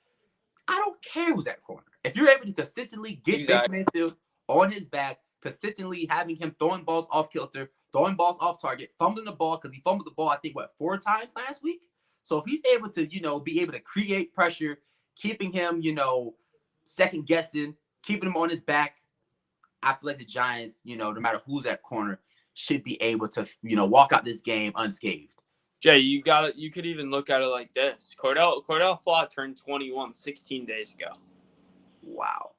I don't care who's at corner. If you're able to consistently get Baker Mayfield on his back, consistently having him throwing balls off kilter, throwing balls off target, fumbling the ball, because he fumbled the ball, I think, 4 times last week? So if he's able to, be able to create pressure, keeping him, second guessing, keeping him on his back, I feel like the Giants, no matter who's at corner, should be able to, walk out this game unscathed. Jay, you could even look at it like this. Cordell Flott turned 21 16 days ago. Wow.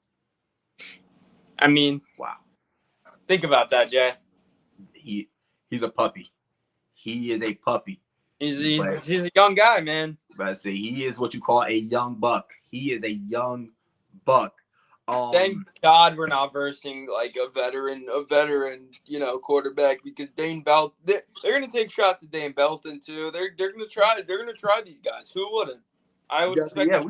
I mean, wow. Think about that, Jay. He's a puppy. He is a puppy. He's a young guy, man. But I say he is what you call a young buck. He is a young buck. Thank God we're not versing like a veteran, quarterback, because Dane Belt, they're gonna take shots at Dane Belton too. They're gonna try these guys. Who wouldn't? I would expect. Yeah,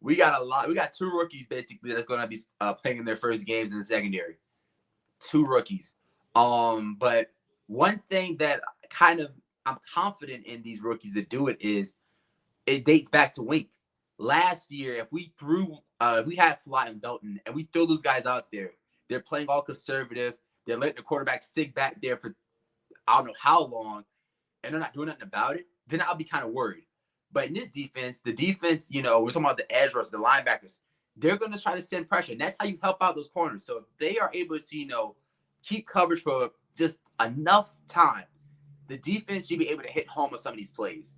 we got a lot. We got 2 rookies basically that's going to be playing in their first games in the secondary. 2 rookies. But one thing that kind of I'm confident in these rookies to do it is it dates back to Wink. Last year, if we had Fly and Belton and we throw those guys out there, they're playing all conservative. They're letting the quarterback sit back there for I don't know how long, and they're not doing nothing about it. Then I'll be kind of worried. But in this defense, we're talking about the edge rush, the linebackers. They're going to try to send pressure, and that's how you help out those corners. So if they are able to, keep coverage for just enough time, the defense should be able to hit home on some of these plays.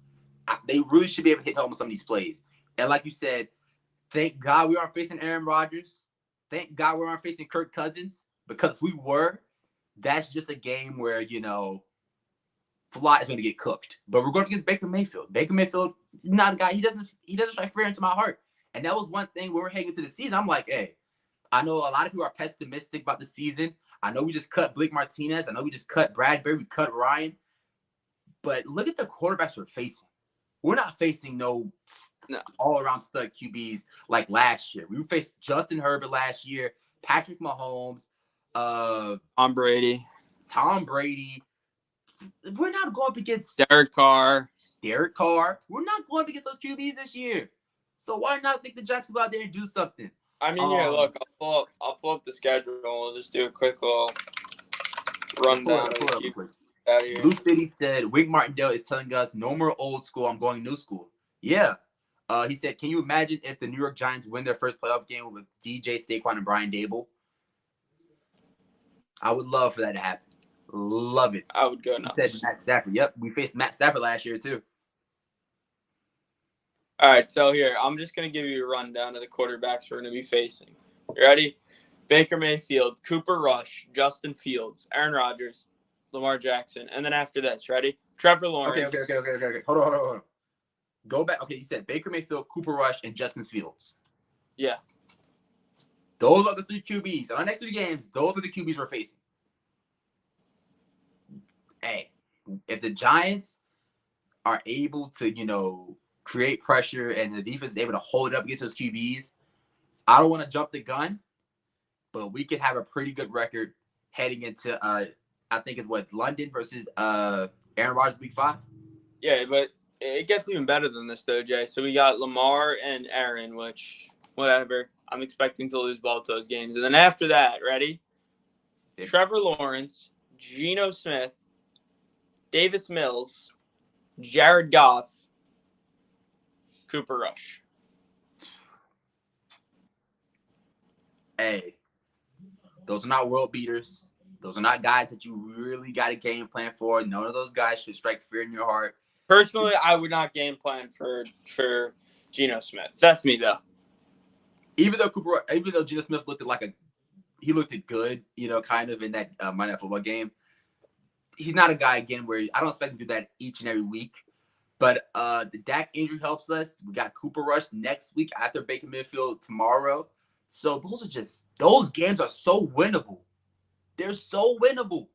They really should be able to hit home on some of these plays. And like you said, thank God we aren't facing Aaron Rodgers. Thank God we aren't facing Kirk Cousins, because if we were, that's just a game where, Fly is going to get cooked. But we're going against Baker Mayfield. Baker Mayfield is not a guy. He doesn't strike fear into my heart. And that was one thing when we're heading into the season. I'm like, hey, I know a lot of people are pessimistic about the season. I know we just cut Blake Martinez. I know we just cut Bradbury. We cut Ryan. But look at the quarterbacks we're facing. We're not facing no all-around stud QBs like last year. We faced Justin Herbert last year, Patrick Mahomes, Tom Brady. We're not going up against Derek Carr. We're not going up against those QBs this year. So why not think the Giants will go out there and do something? I mean, look, I'll pull up the schedule. We'll just do a quick little rundown. Blue City said, Wink Martindale is telling us no more old school. I'm going new school. Yeah. He said, can you imagine if the New York Giants win their first playoff game with DJ, Saquon, and Brian Dable? I would love for that to happen. Love it. I would go nuts. He said Matt Stafford. Yep, we faced Matt Stafford last year too. All right, so here, I'm just going to give you a rundown of the quarterbacks we're going to be facing. You ready? Baker Mayfield, Cooper Rush, Justin Fields, Aaron Rodgers, Lamar Jackson. And then after this, ready? Trevor Lawrence. Okay. Hold on. Go back. Okay, you said Baker Mayfield, Cooper Rush, and Justin Fields. Yeah. Those are the 3 QBs. On our next 3 games, those are the QBs we're facing. Hey, if the Giants are able to, create pressure and the defense is able to hold up against those QBs, I don't want to jump the gun, but we could have a pretty good record heading into, I think it's London versus Aaron Rodgers week 5. Yeah, but it gets even better than this, though, Jay. So we got Lamar and Aaron, which, whatever. I'm expecting to lose both those games. And then after that, ready? Yeah. Trevor Lawrence, Geno Smith, Davis Mills, Jared Goff, Cooper Rush. Hey, those are not world beaters. Those are not guys that you really got a game plan for. None of those guys should strike fear in your heart. Personally, I would not game plan for Geno Smith. That's me, though. Even though Geno Smith looked good, kind of in that Monday Night Football game. He's not a guy, again, where I don't expect him to do that each and every week. But the Dak injury helps us. We got Cooper Rush next week after Baker Mayfield tomorrow. So those games are so winnable. They're so winnable.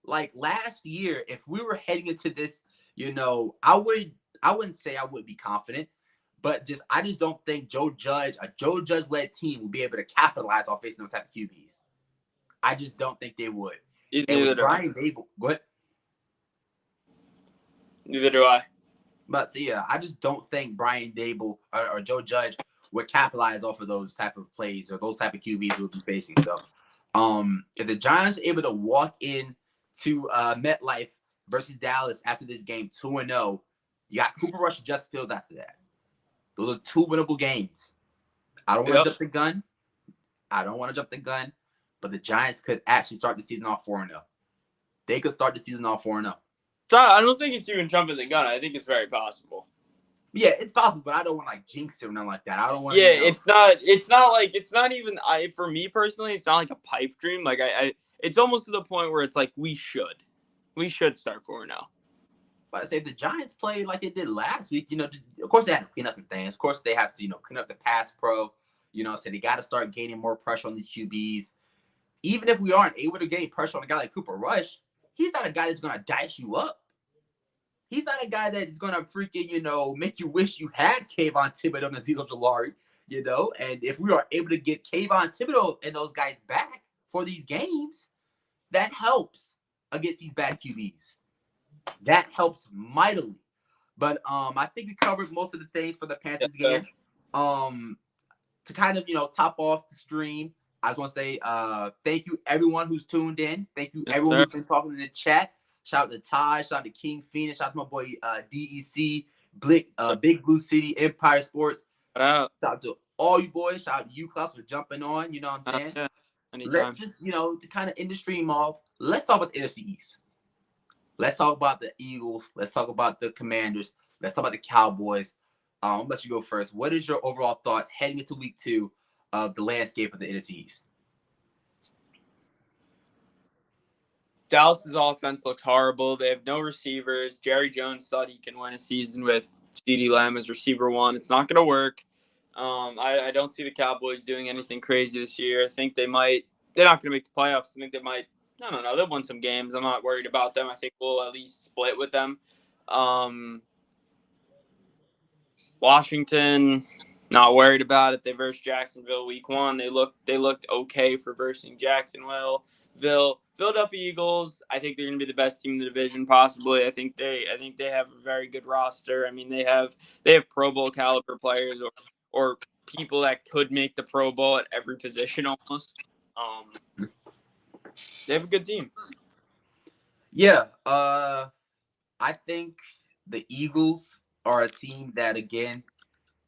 Like last year, if we were heading into this, I wouldn't say I would be confident, but I just don't think a Joe Judge-led team will be able to capitalize on facing those type of QBs. I just don't think they would. Brian Dable, go ahead. Neither do I. But yeah, I just don't think Brian Dable or Joe Judge would capitalize off of those type of plays or those type of QBs we'll be facing. So, if the Giants are able to walk in to MetLife versus Dallas after this game 2-0, you got Cooper Rush and Justin Fields after that. Those are 2 winnable games. I don't want to jump the gun. But the Giants could actually start the season off 4-0. They could start the season off 4-0. So I don't think it's even jumping the gun. I think it's very possible. Yeah, it's possible, but I don't want jinx it or nothing like that. I don't want. Yeah, it's not even. For me personally, it's not like a pipe dream. Like it's almost to the point where it's like we should start 4-0. But I say if the Giants play like they did last week, of course they have to clean up some things. Of course they have to, clean up the pass pro. You know what I'm saying? They got to start gaining more pressure on these QBs. Even if we aren't able to gain pressure on a guy like Cooper Rush, he's not a guy that's going to dice you up. He's not a guy that is going to freaking, make you wish you had Kayvon Thibodeau and Azeez Ojulari, And if we are able to get Kayvon Thibodeau and those guys back for these games, that helps against these bad QBs. That helps mightily. But I think we covered most of the things for the Panthers game. To kind of, top off the stream, I just want to say thank you everyone who's tuned in. Thank you everyone who's been talking in the chat. Shout out to Ty, shout out to King Phoenix, shout out to my boy DEC, Big Blue City, Empire Sports. Shout out to all you boys. Shout out to you, Klaus, for jumping on. You know what I'm saying? Let's just, to kind of end the stream off, let's talk about the NFC East. Let's talk about the Eagles. Let's talk about the Commanders. Let's talk about the Cowboys. I'll let you go first. What is your overall thoughts heading into week 2 of the landscape of the NFC East? Dallas's offense looks horrible. They have no receivers. Jerry Jones thought he can win a season with CeeDee Lamb as receiver 1. It's not going to work. I don't see the Cowboys doing anything crazy this year. I think they're not going to make the playoffs. I think they might, I don't know, they'll win some games. I'm not worried about them. I think we'll at least split with them. Washington, not worried about it. They versed Jacksonville week 1. They looked okay for versing Jacksonville. Philadelphia Eagles, I think they're going to be the best team in the division, possibly. I think they have a very good roster. I mean, they have Pro Bowl caliber players or people that could make the Pro Bowl at every position almost. They have a good team. Yeah, I think the Eagles are a team that, again,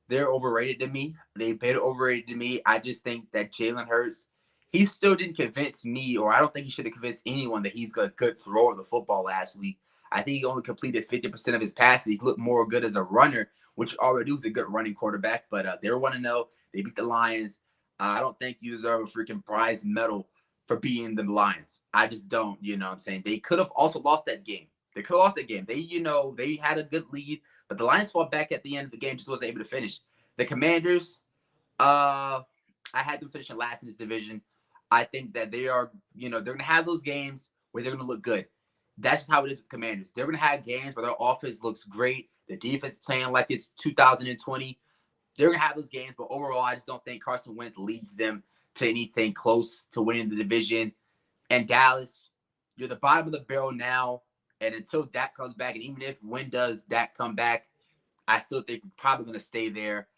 they're overrated to me. They've been overrated to me. I just think that Jalen Hurts, he still didn't convince me, or I don't think he should have convinced anyone that he's a good thrower of the football last week. I think he only completed 50% of his passes. He looked more good as a runner, which already was a good running quarterback. But they were 1-0. They beat the Lions. I don't think you deserve a freaking prize medal for beating the Lions. I just don't, you know what I'm saying? They could have also lost that game. They they had a good lead, but the Lions fought back at the end of the game, just wasn't able to finish. The Commanders, I had them finishing last in this division. I think that they are, they're going to have those games where they're going to look good. That's just how it is with Commanders. They're going to have games where their offense looks great. The defense playing like it's 2020. They're going to have those games, but overall, I just don't think Carson Wentz leads them to anything close to winning the division. And Dallas, you're the bottom of the barrel now. And until Dak comes back, and even when does Dak come back, I still think we're probably going to stay there.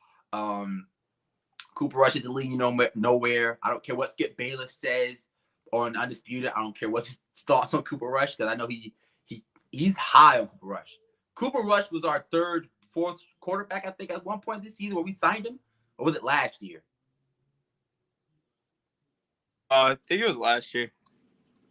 Cooper Rush isn't leading nowhere. I don't care what Skip Bayless says on Undisputed. I don't care what his thoughts on Cooper Rush, because I know he's high on Cooper Rush. Cooper Rush was our fourth quarterback, I think, at one point this season where we signed him. Or was it last year? I think it was last year.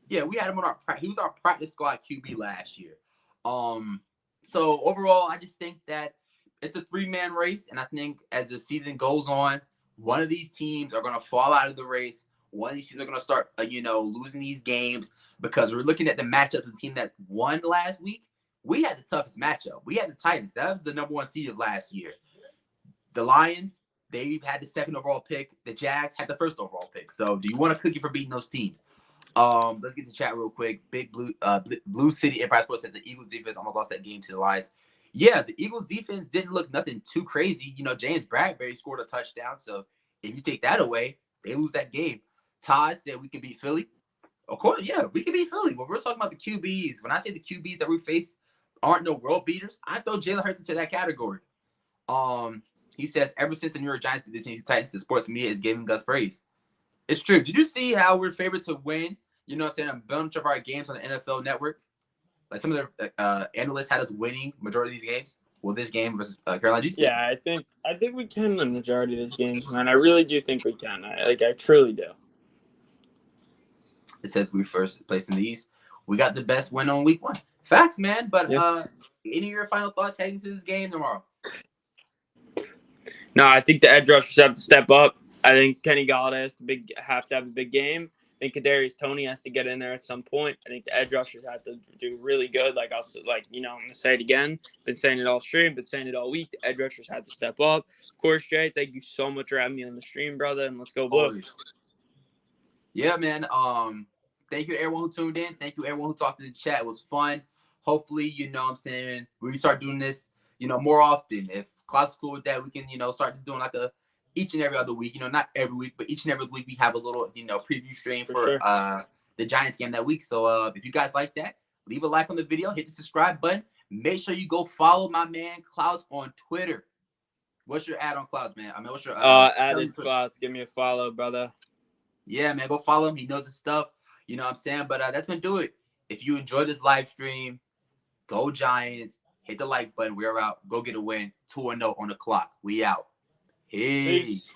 Yeah, we had him he was our practice squad QB last year. So overall, I just think that it's a 3-man race, and I think as the season goes on, one of these teams are going to fall out of the race. One of these teams are going to start, losing these games, because we're looking at the matchups of the team that won last week. We had the toughest matchup. We had the Titans. That was the number 1 seed of last year. The Lions, they had the 2nd overall pick. The Jags had the 1st overall pick. So do you want a cookie for beating those teams? Let's get the chat real quick. Big Blue City Empire Sports said the Eagles defense almost lost that game to the Lions. Yeah, the Eagles defense didn't look nothing too crazy. James Bradbury scored a touchdown. So if you take that away, they lose that game. Todd said we can beat Philly. Of course, yeah, we can beat Philly. But we're talking about the QBs. When I say the QBs that we face aren't no world beaters, I throw Jalen Hurts into that category. He says, ever since the New York Giants beat the Tennessee Titans, the sports media is giving us praise. It's true. Did you see how we're favored to win? You know what I'm saying? A bunch of our games on the NFL Network. Like some of the analysts had us winning majority of these games. Well, this game versus Carolina. Yeah, I think we can win the majority of these games, man. I really do think we can. I truly do. It says we first place in the East. We got the best win on week 1. Facts, man. But any of your final thoughts heading to this game tomorrow? No, I think the edge rushers have to step up. I think Kenny Golladay has to have a big game. think Kadarius Toney has to get in there at some point. I think the edge rushers have to do really good. Like I'm gonna say it again. Been saying it all stream. Been saying it all week. The edge rushers had to step up. Of course, Jay. Thank you so much for having me on the stream, brother. And let's go Blue. Always. Yeah, man. Thank you to everyone who tuned in. Thank you everyone who talked in the chat. It was fun. Hopefully, what I'm saying, we start doing this, more often. If Cloud's cool with that, we can, start just doing like each and every other week. Not every week, but each and every week we have a little, preview stream for sure. The Giants game that week. So if you guys like that, leave a like on the video, hit the subscribe button. Make sure you go follow my man Clouds on Twitter. What's your ad on Clouds, man? I mean, what's your added Clouds? Give me a follow, brother. Yeah, man, go follow him. He knows his stuff. You know what I'm saying? But that's going to do it. If you enjoyed this live stream, go Giants. Hit the like button. We're out. Go get a win. 2-0 on the clock. We out. Peace.